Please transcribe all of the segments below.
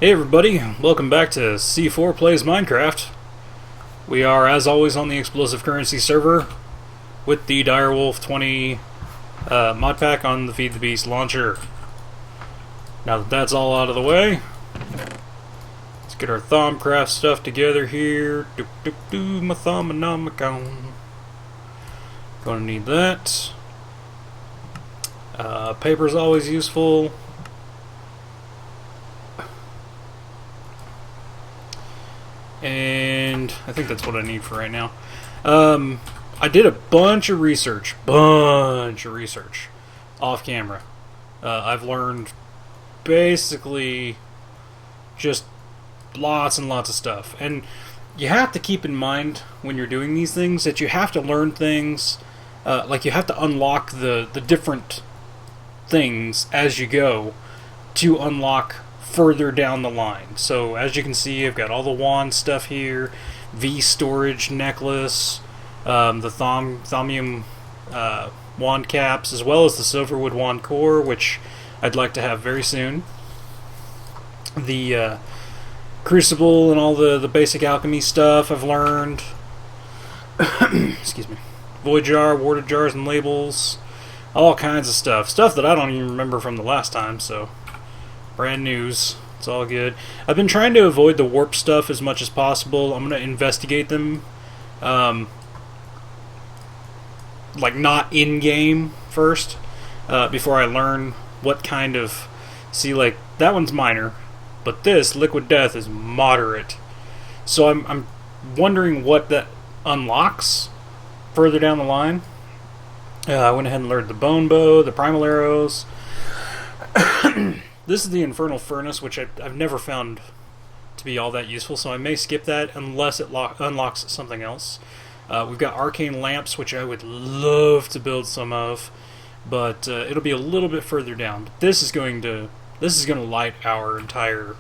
Hey everybody, welcome back to C4 Plays Minecraft. We are, as always, on the Explosive Currency server with the DW20 mod pack on the Feed the Beast launcher. Now that that's all out of the way, let's get our Thaumcraft stuff together here. My Thaumonomicon. Gonna need that. Paper's always useful. And I think that's what I need for right now. I did a bunch of research off camera. I've learned basically just lots and lots of stuff. And you have to keep in mind when you're doing these things that you have to learn things, like you have to unlock the different things as you go to unlock further down the line. So as you can see, I've got all the wand stuff here, V storage necklace, the thaumium wand caps, as well as the silverwood wand core, which I'd like to have very soon. The crucible and all the basic alchemy stuff I've learned. Excuse me. Void jar, water jars and labels, all kinds of stuff that I don't even remember from the last time, so brand news. It's all good. I've been trying to avoid the warp stuff as much as possible. I'm going to investigate them, like not in-game first, before I learn what kind of... See, like, that one's minor, but this, Liquid Death, is moderate. So I'm wondering what that unlocks further down the line. I went ahead and learned the bone bow, the primal arrows. This is the Infernal Furnace, which I've never found to be all that useful, so I may skip that unless it unlocks something else. We've got arcane lamps, which I would love to build some of, but it'll be a little bit further down. But this is going to light our entire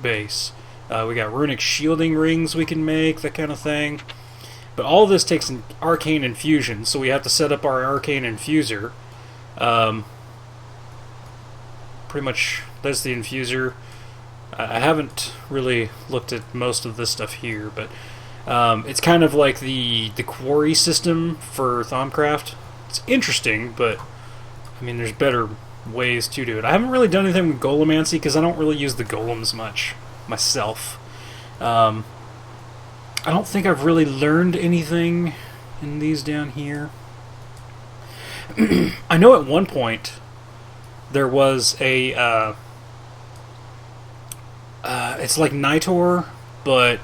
base. We got runic shielding rings we can make, that kind of thing. But all of this takes an arcane infusion, so we have to set up our arcane infuser. Pretty much, that's the infuser. I haven't really looked at most of this stuff here, but it's kind of like the quarry system for Thaumcraft. It's interesting, but I mean, there's better ways to do it. I haven't really done anything with Golemancy because I don't really use the golems much myself. I don't think I've really learned anything in these down here. I know at one point there was a, it's like Nitor, but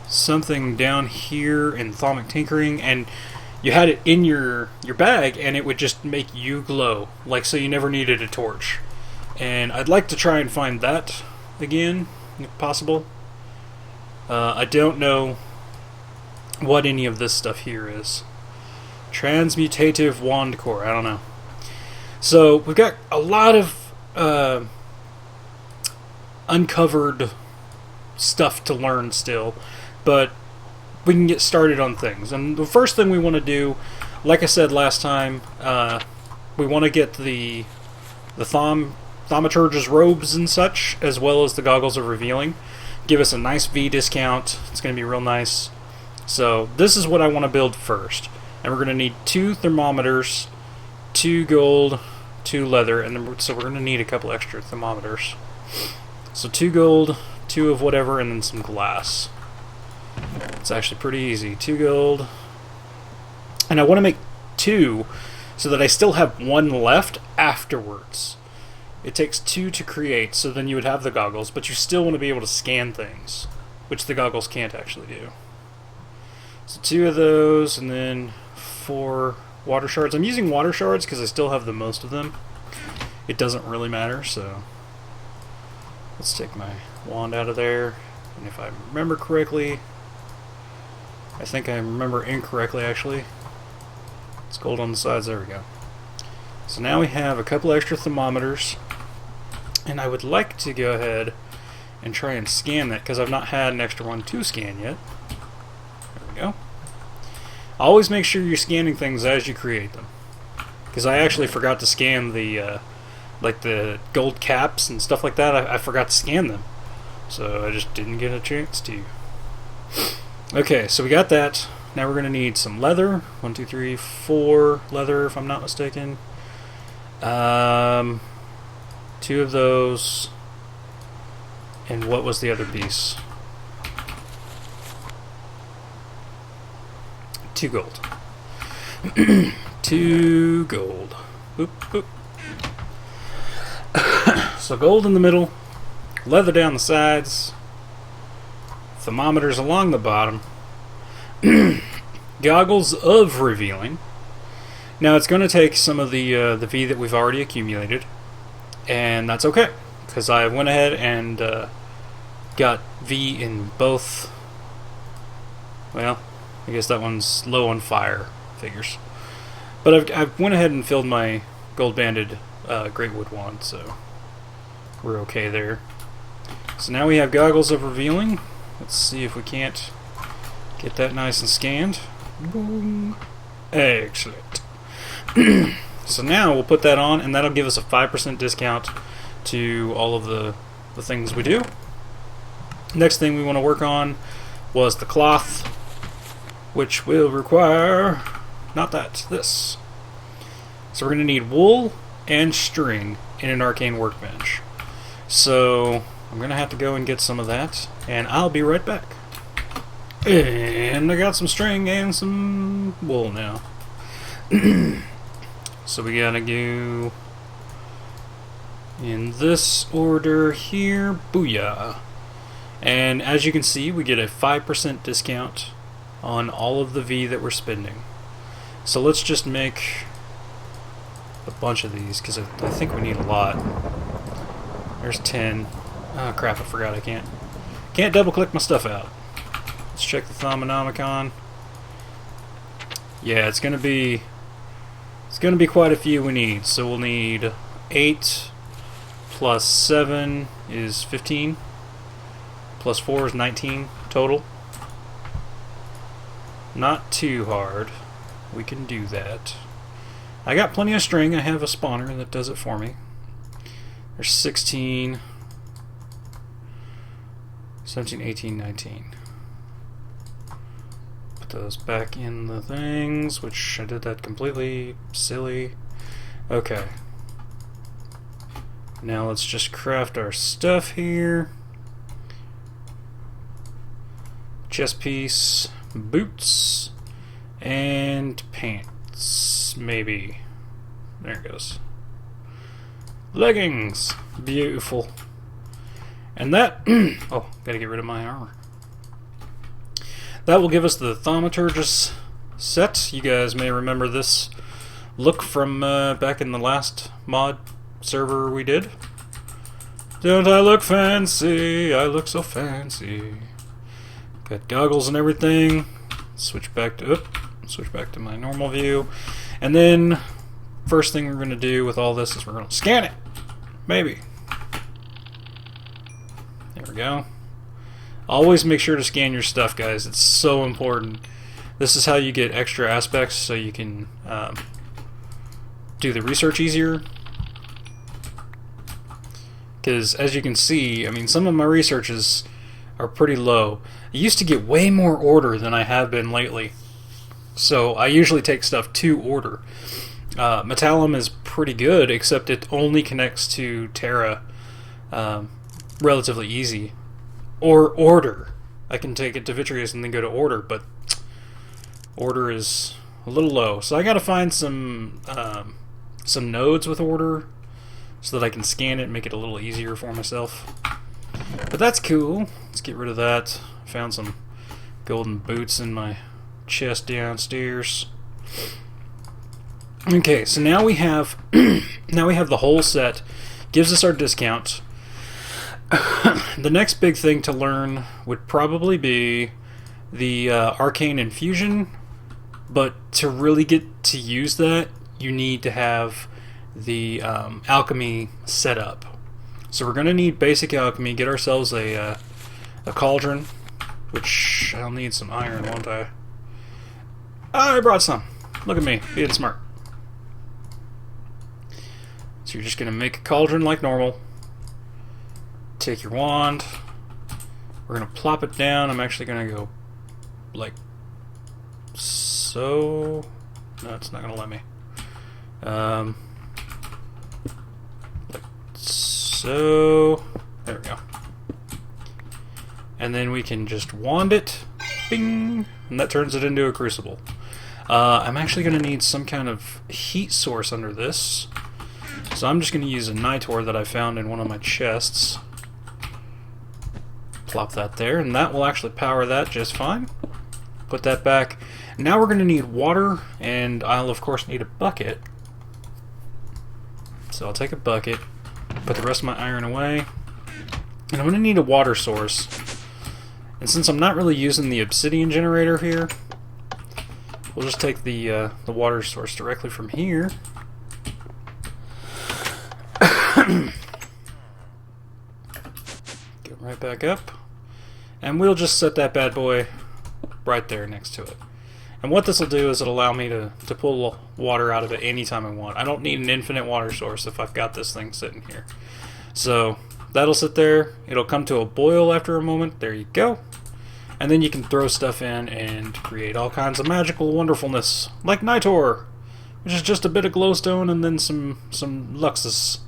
something down here in Thaumic Tinkering, and you had it in your bag, and it would just make you glow, like, so you never needed a torch. And I'd like to try and find that again, if possible. I don't know what any of this stuff here is. Transmutative wand core, I don't know. So we've got a lot of uncovered stuff to learn still, but we can get started on things. And the first thing we want to do, like I said last time, we want to get the Thaumaturge's robes and such, as well as the Goggles of Revealing. Give us a nice V discount. It's going to be real nice. So this is what I want to build first. And we're going to need 2 thermometers, 2 gold, 2 leather, and then so we're going to need a couple extra thermometers. So 2 gold, 2 of whatever, and then some glass. It's actually pretty easy. 2 gold. And I want to make 2 so that I still have 1 left afterwards. It takes 2 to create, so then you would have the goggles, but you still want to be able to scan things, which the goggles can't actually do. So 2 of those, and then 4 water shards. I'm using water shards because I still have the most of them. It doesn't really matter, so let's take my wand out of there. And if I remember correctly, I think I remember incorrectly actually. It's gold on the sides, there we go. So now we have a couple extra thermometers, and I would like to go ahead and try and scan that because I've not had an extra one to scan yet. There we go. Always make sure you're scanning things as you create them, because I actually forgot to scan the like the gold caps and stuff like that, I forgot to scan them. So I just didn't get a chance to. Okay, so we got that. Now we're going to need some leather. 1, 2, 3, 4 leather, if I'm not mistaken. 2 of those. And what was the other piece? 2 gold. 2 gold. Boop, boop. So gold in the middle, leather down the sides, thermometers along the bottom, goggles of revealing. Now it's going to take some of the V that we've already accumulated, and that's okay, because I went ahead and got V in both. Well, I guess that one's low on fire figures, but I've went ahead and filled my gold banded Greatwood wand, so we're okay there. So now we have goggles of revealing. Let's see if we can't get that nice and scanned. Boom. Excellent. So now we'll put that on, and that'll give us a 5% discount to all of the things we do. Next thing we want to work on was the cloth, which will require, not that, this. So we're going to need wool and string in an arcane workbench. So I'm going to have to go and get some of that, and I'll be right back. And I got some string and some wool now. So we gotta go in this order here. Booyah. And as you can see, we get a 5% discount on all of the V that we're spending. So let's just make a bunch of these, because I think we need a lot. There's 10. Oh crap, I forgot I can't double click my stuff out. Let's check the Thaumonomicon. Yeah, it's gonna be quite a few we need. So we'll need 8 plus 7 is 15. Plus 4 is 19 total. Not too hard. We can do that. I got plenty of string. I have a spawner that does it for me. There's 16, 17, 18, 19. Put those back in the things, which I did that completely silly. Okay. Now let's just craft our stuff here. Chest piece, boots, and pants, maybe. There it goes. Leggings, beautiful. And that, oh, gotta get rid of my armor. That will give us the Thaumaturgus set. You guys may remember this look from back in the last mod server we did. Don't I look fancy? I look so fancy. Got goggles and everything. Switch back to my normal view. And then first thing we're going to do with all this is we're going to scan it. Maybe. There we go. Always make sure to scan your stuff, guys. It's so important. This is how you get extra aspects so you can do the research easier. Because as you can see, I mean, some of my researches are pretty low. I used to get way more order than I have been lately. So I usually take stuff to order. Metallum is pretty good, except it only connects to Terra relatively easy. Or order. I can take it to Vitreous and then go to order, but order is a little low. So I gotta find some nodes with order so that I can scan it and make it a little easier for myself. But that's cool. Let's get rid of that. Found some golden boots in my chest downstairs. Okay, so now we have the whole set. Gives us our discount. The next big thing to learn would probably be the arcane infusion, but to really get to use that, you need to have the alchemy set up. So we're going to need basic alchemy. Get ourselves a cauldron, which I'll need some iron, won't I? I brought some. Look at me, being smart. So you're just going to make a cauldron like normal. Take your wand. We're going to plop it down. I'm actually going to go like so. No, it's not going to let me. Like so. There we go. And then we can just wand it. Bing! And that turns it into a crucible. I'm actually going to need some kind of heat source under this. So I'm just going to use a nitor that I found in one of my chests. Plop that there, and that will actually power that just fine. Put that back. Now we're going to need water, and I'll of course need a bucket. So I'll take a bucket, put the rest of my iron away, and I'm going to need a water source. And since I'm not really using the obsidian generator here, we'll just take the water source directly from here. Get right back up. And we'll just set that bad boy right there next to it. And what this will do is it'll allow me to pull water out of it anytime I want. I don't need an infinite water source if I've got this thing sitting here. So that'll sit there. It'll come to a boil after a moment. There you go. And then you can throw stuff in and create all kinds of magical wonderfulness, like nitor, which is just a bit of glowstone and then some luxus.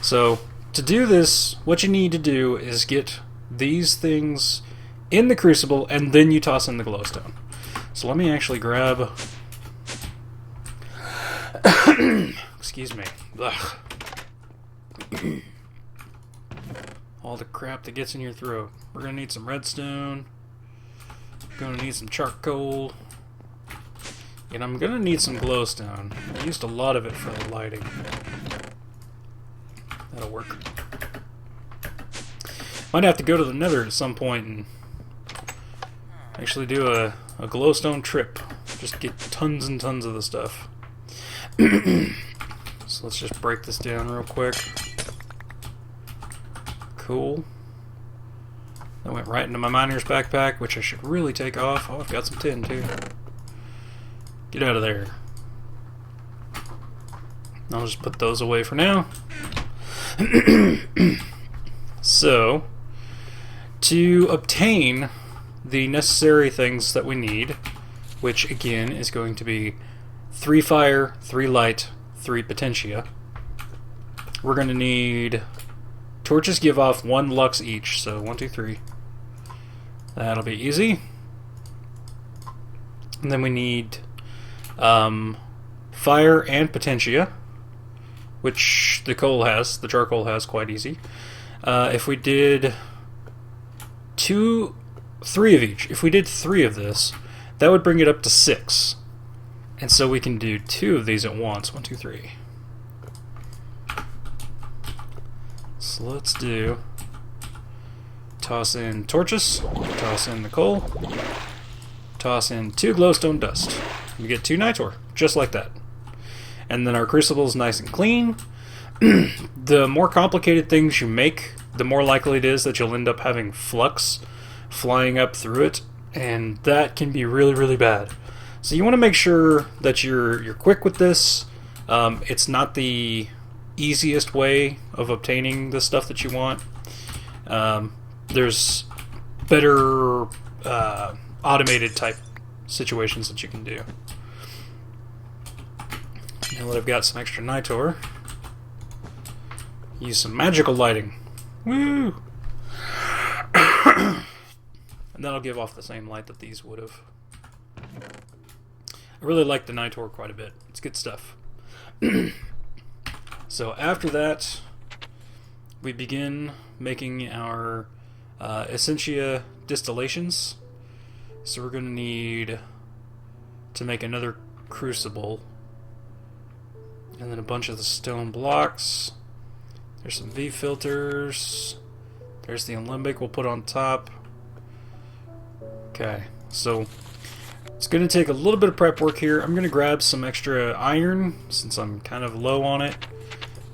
So to do this, what you need to do is get these things in the crucible and then you toss in the glowstone. So let me actually grab excuse me. Ugh. All the crap that gets in your throat. We're going to need some redstone. Going to need some charcoal. And I'm going to need some glowstone. I used a lot of it for the lighting. That'll work. Might have to go to the nether at some point and actually do a glowstone trip. Just get tons and tons of the stuff. So let's just break this down real quick. Cool. That went right into my miner's backpack, which I should really take off. Oh, I've got some tin too. Get out of there. I'll just put those away for now. So, to obtain the necessary things that we need, which again is going to be 3 fire, 3 light, 3 potentia, we're going to need torches give off 1 lux each, so 1, 2, 3. That'll be easy. And then we need fire and potentia, which the charcoal has quite easy. If we did 3 of each, if we did 3 of this, that would bring it up to 6. And so we can do 2 of these at once. 1, 2, 3. So let's do, toss in torches, toss in the coal, toss in 2 glowstone dust. We get 2 nitor, just like that. And then our crucible is nice and clean. The more complicated things you make, the more likely it is that you'll end up having flux flying up through it, and that can be really, really bad. So you want to make sure that you're quick with this. It's not the easiest way of obtaining the stuff that you want. There's better automated type situations that you can do. Now that I've got some extra nitor, use some magical lighting. Woo! And that'll give off the same light that these would have. I really like the nitor quite a bit. It's good stuff. So after that, we begin making our Essentia distillations. So we're going to need to make another crucible. And then a bunch of the stone blocks. There's some V filters. There's the alembic we'll put on top. Okay, so it's going to take a little bit of prep work here. I'm going to grab some extra iron since I'm kind of low on it.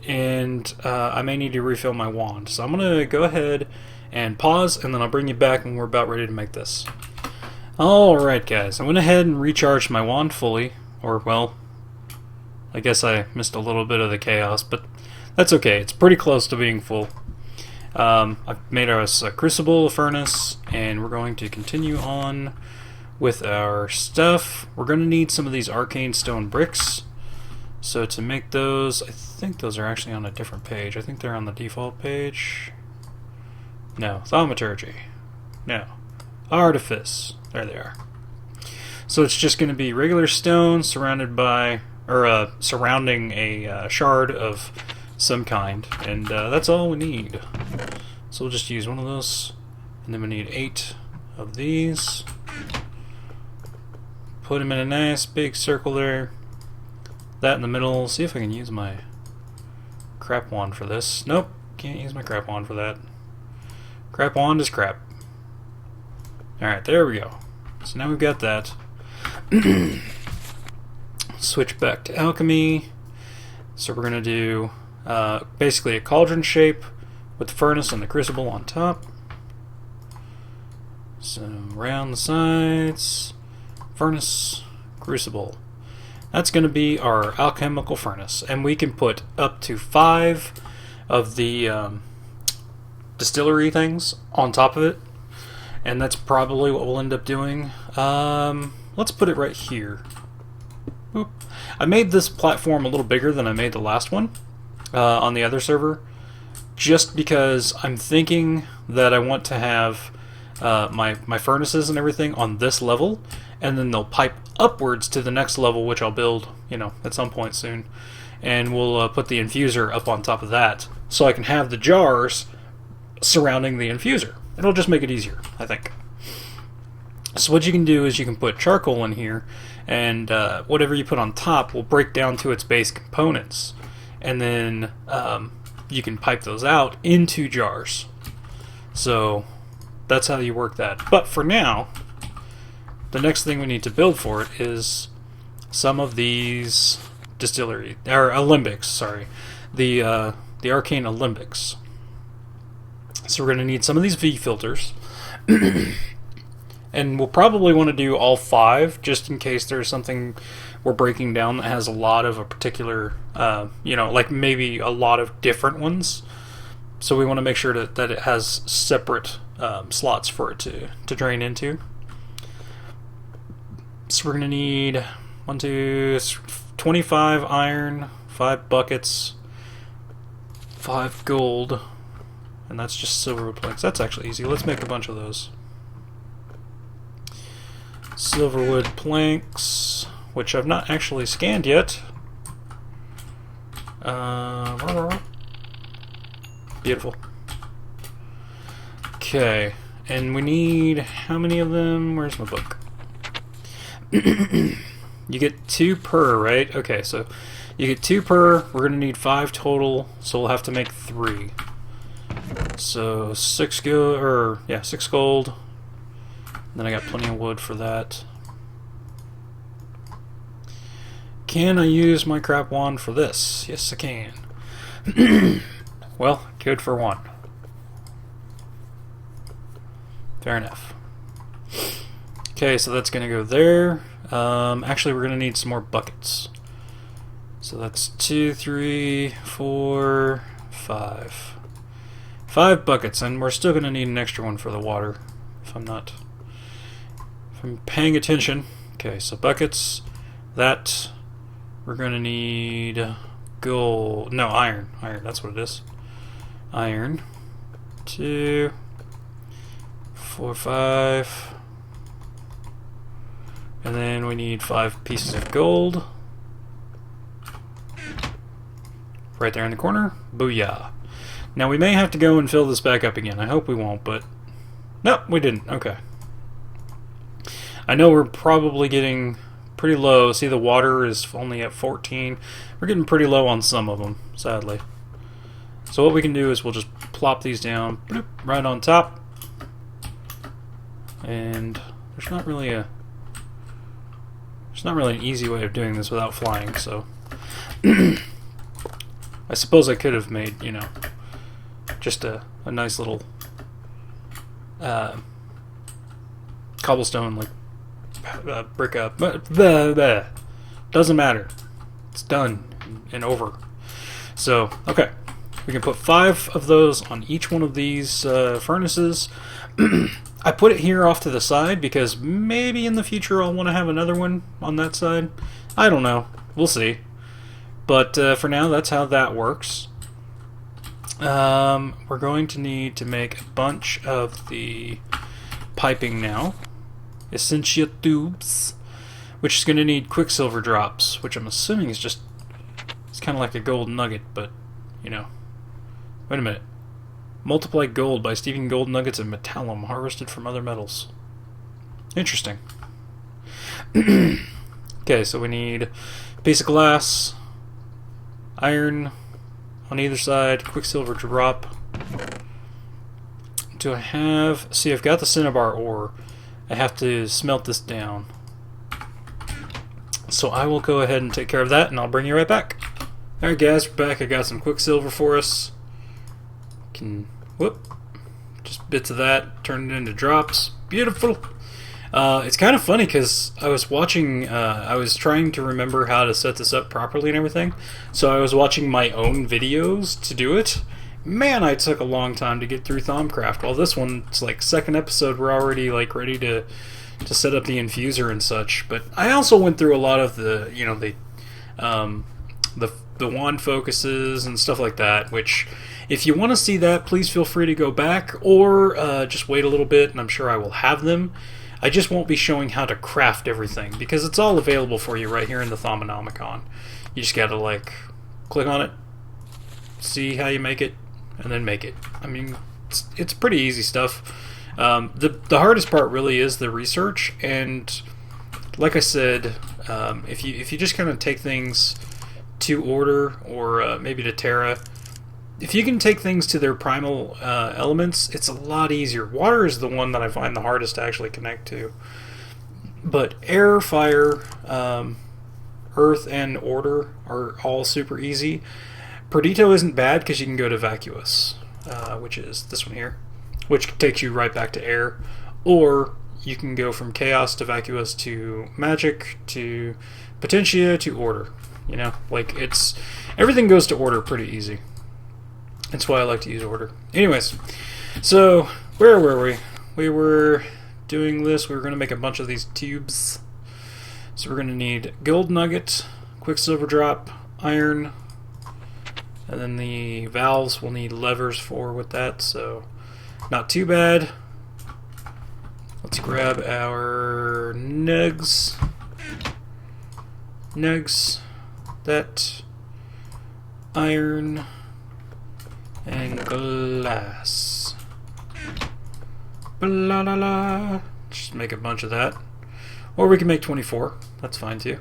And I may need to refill my wand. So I'm going to go ahead and pause, and then I'll bring you back when we're about ready to make this. Alright guys, I went ahead and recharged my wand fully. Or, well, I guess I missed a little bit of the chaos, but that's okay. It's pretty close to being full. I've made us a crucible, a furnace, and we're going to continue on with our stuff. We're going to need some of these arcane stone bricks. So to make those, I think those are actually on a different page. I think they're on the default page. No, thaumaturgy. No, artifice. There they are. So it's just going to be regular stone surrounded by, or surrounding a shard of some kind, and that's all we need. So we'll just use one of those, and then we need 8 of these. Put them in a nice big circle there. That in the middle. See if I can use my crap wand for this. Nope, can't use my crap wand for that. Crap wand is crap. Alright, there we go. So now we've got that. Switch back to alchemy. So we're going to do basically a cauldron shape with the furnace and the crucible on top. So around the sides, furnace, crucible. That's going to be our alchemical furnace, and we can put up to 5 of the distillery things on top of it, and that's probably what we'll end up doing. Let's put it right here. Oop. I made this platform a little bigger than I made the last one on the other server, just because I'm thinking that I want to have my furnaces and everything on this level, and then they'll pipe upwards to the next level, which I'll build, at some point soon, and we'll put the infuser up on top of that, so I can have the jars surrounding the infuser. It'll just make it easier, I think. So what you can do is you can put charcoal in here, and whatever you put on top will break down to its base components, and then you can pipe those out into jars. So that's how you work that. But for now, the next thing we need to build for it is some of these distillery, or alembics, sorry, the arcane alembics. So we're going to need some of these V filters. And we'll probably want to do all 5, just in case there's something we're breaking down that has a lot of a particular, like maybe a lot of different ones. So we want to make sure that it has separate slots for it to drain into. So we're going to need 25 iron, 5 buckets, 5 gold, and that's just silver planks. That's actually easy. Let's make a bunch of those. Silverwood planks, which I've not actually scanned yet. Beautiful. Okay, and we need how many of them? Where's my book? You get 2 per, right? Okay, so you get 2 per. We're going to need 5 total, so we'll have to make 3. So 6 gold. Then I got plenty of wood for that. Can I use my crap wand for this? Yes, I can. Well, good for 1. Fair enough. Okay, so that's going to go there. Actually, we're going to need some more buckets. So that's 2, 3, 4, 5. 5 buckets, and we're still going to need an extra one for the water, if I'm paying attention. Okay, so buckets, that, we're going to need gold, no, iron, that's what it is. Iron, 2, 4, 5, and then we need 5 pieces of gold. Right there in the corner, booyah. Now we may have to go and fill this back up again. I hope we won't, but no, we didn't. Okay. I know we're probably getting pretty low. See, the water is only at 14. We're getting pretty low on some of them, sadly. So what we can do is we'll just plop these down bloop, right on top. And there's not really an easy way of doing this without flying, so I suppose I could have made, just a nice little cobblestone, like brick up, but doesn't matter. It's done and over. So, okay. We can put 5 of those on each one of these furnaces. I put it here off to the side because maybe in the future I'll want to have another one on that side. I don't know. We'll see. But for now, that's how that works. We're going to need to make a bunch of the piping now. Essentia tubes. Which is going to need quicksilver drops, which I'm assuming is just... It's kind of like a gold nugget, but, you know. Wait a minute. Multiply gold by steeping gold nuggets in metallum harvested from other metals. Interesting. Okay, so we need a piece of glass, iron on either side, quicksilver drop. Do I have... See, I've got the cinnabar ore. I have to smelt this down. So I will go ahead and take care of that, and I'll bring you right back. Alright guys, we're back. I got some quicksilver for us. Just bits of that, turn it into drops. Beautiful. It's kind of funny because I was watching, I was trying to remember how to set this up properly and everything. So I was watching my own videos to do it. Man, I took a long time to get through Thaumcraft. Well, this one, it's like second episode, we're already like ready to set up the infuser and such. But I also went through a lot of the, you know, the wand focuses and stuff like that, which if you want to see that, please feel free to go back or just wait a little bit and I'm sure I will have them. I just won't be showing how to craft everything because it's all available for you right here in the Thaumonomicon. You just gotta like click on it, see how you make it, and then make it. I mean, it's pretty easy stuff. The hardest part really is the research, and like I said, if you just kind of take things to order or maybe to Terra, if you can take things to their primal elements, it's a lot easier. Water is the one that I find the hardest to actually connect to. But air, fire, earth, and order are all super easy. Perdito isn't bad because you can go to vacuous, which is this one here, which takes you right back to air. Or you can go from chaos to vacuous to magic to potentia to order. You know, like it's everything goes to order pretty easy. That's why I like to use order. Anyways, so where were we? We were doing this. We were going to make a bunch of these tubes. So we're going to need gold nugget, quicksilver drop, iron, and then the valves we'll need levers for with that. So not too bad. Let's grab our nugs. That iron and glass. Blah, blah, blah. Just make a bunch of that. Or we can make 24. That's fine too.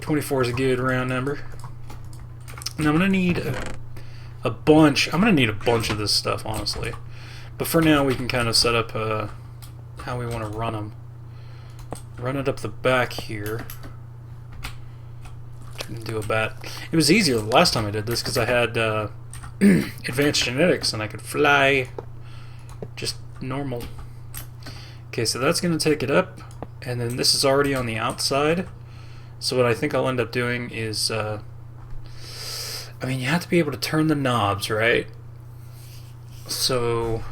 24 is a good round number. And I'm going to need a bunch. I'm going to need a bunch of this stuff, honestly. But for now, we can kind of set up how we want to run them. Run it up the back here. Do a bat. It was easier the last time I did this because I had advanced genetics and I could fly just normal. Okay, so that's going to take it up, and then this is already on the outside. So what I think I'll end up doing is, I mean, you have to be able to turn the knobs, right? So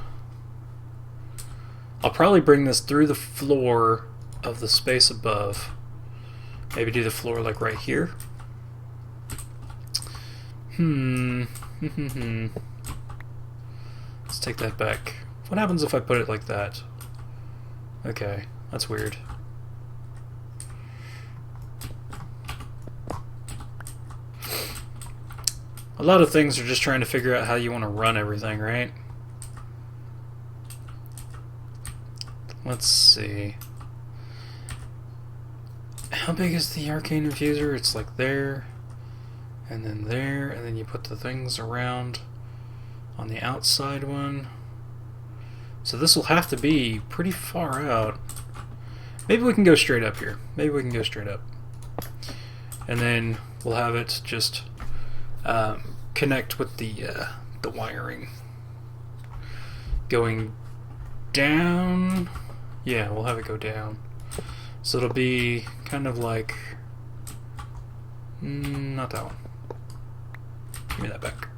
I'll probably bring this through the floor of the space above. Maybe do the floor like right here. Let's take that back. What happens if I put it like that? Okay, that's weird. A lot of things are just trying to figure out how you want to run everything, right? Let's see. How big is the arcane infuser? It's like there, and then you put the things around on the outside one. So this will have to be pretty far out. Maybe we can go straight up here. Maybe we can go straight up. And then we'll have it just connect with the wiring. Going down. Yeah, we'll have it go down. So it'll be kind of like Not that one. Give me that back.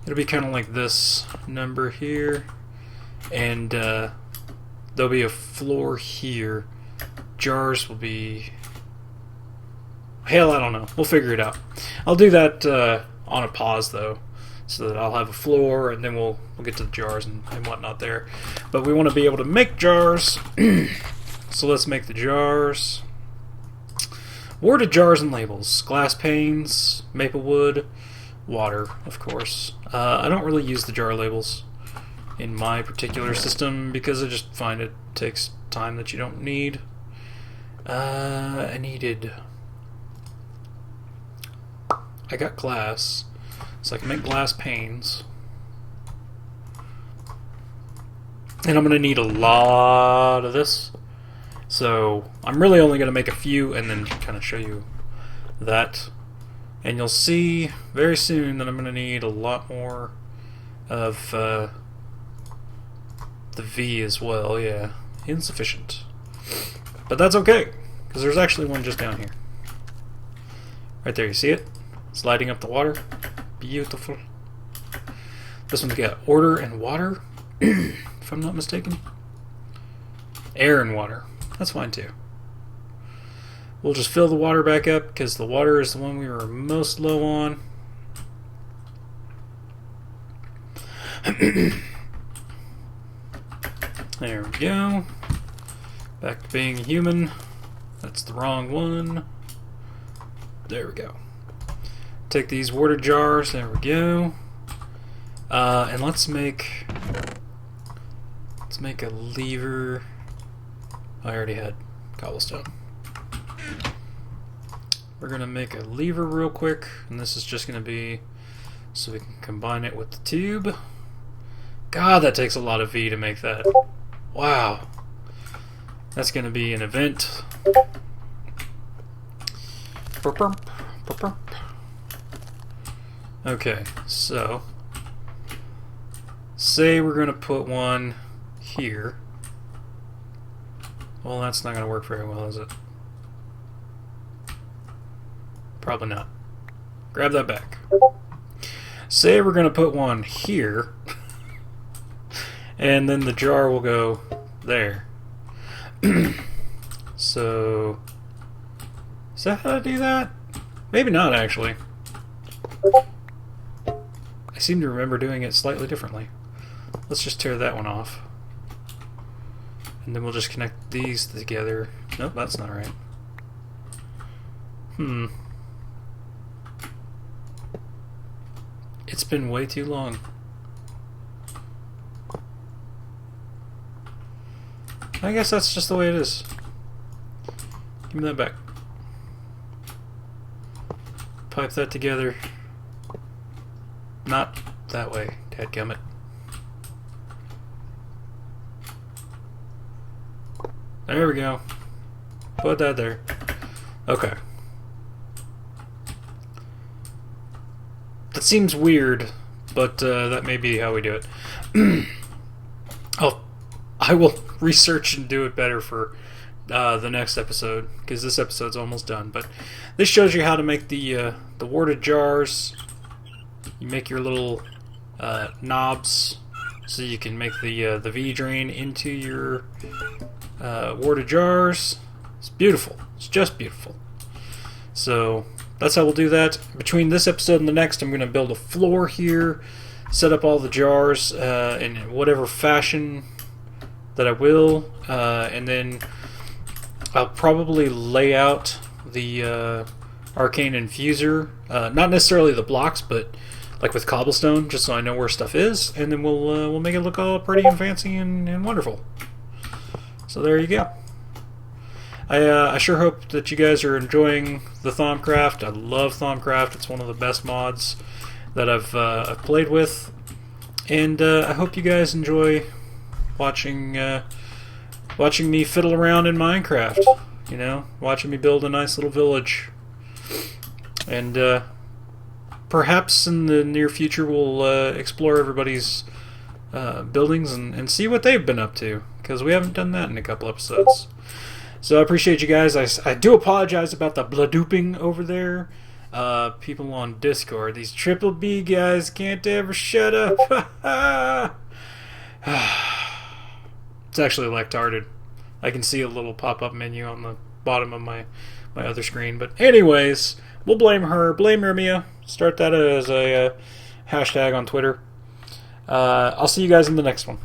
It'll be kind of like this number here, and there'll be a floor here. Jars will be... hell, I don't know. We'll figure it out. I'll do that on a pause, though, so that I'll have a floor, and then we'll get to the jars and whatnot there. But we want to be able to make jars, so let's make the jars. Worded jars and labels. Glass panes, maple wood, water, of course. I don't really use the jar labels in my particular system because I just find it takes time that you don't need. I got glass, so I can make glass panes. And I'm going to need a lot of this. So I'm really only going to make a few and then kind of show you that. And you'll see very soon that I'm going to need a lot more of the V as well. Yeah, insufficient. But that's okay, because there's actually one just down here. Right there, you see it? It's lighting up the water. Beautiful. This one's got order and water, if I'm not mistaken. Air and water. That's fine too. We'll just fill the water back up because the water is the one we were most low on. There we go. Back to being human. That's the wrong one. There we go. Take these water jars. There we go. And let's make a lever. I already had cobblestone. We're gonna make a lever real quick, and this is just gonna be so we can combine it with the tube. God, that takes a lot of V to make that. Wow. That's gonna be an event. Okay, so say we're gonna put one here. Well, that's not gonna work very well, is it? Probably not. Grab that back. Say we're gonna put one here, and then the jar will go there. So, is that how to do that? Maybe not, actually. I seem to remember doing it slightly differently. Let's just tear that one off. And then we'll just connect these together. Nope, that's not right. It's been way too long. I guess that's just the way it is. Give me that back. Pipe that together. Not that way, dadgummit. There we go. Put that there. Okay. That seems weird, but that may be how we do it. I will research and do it better for the next episode, because this episode's almost done. But this shows you how to make the warded jars. You make your little knobs so you can make the V drain into your warded jars. It's beautiful. It's just beautiful. So that's how we'll do that. Between this episode and the next, I'm going to build a floor here, set up all the jars in whatever fashion that I will, and then I'll probably lay out the arcane infuser, not necessarily the blocks, but like with cobblestone, just so I know where stuff is, and then we'll make it look all pretty and fancy and wonderful. So there you go. I sure hope that you guys are enjoying the Thaumcraft. I love Thaumcraft. It's one of the best mods that I've played with, and I hope you guys enjoy watching me fiddle around in Minecraft. You know, watching me build a nice little village, and perhaps in the near future we'll explore everybody's buildings and see what they've been up to, because we haven't done that in a couple episodes. So I appreciate you guys. I do apologize about the bladuping over there. People on Discord, these triple B guys can't ever shut up. It's actually lactarded. I can see a little pop-up menu on the bottom of my other screen. But anyways, we'll blame her. Blame Hermia. Start that as a hashtag on Twitter. I'll see you guys in the next one.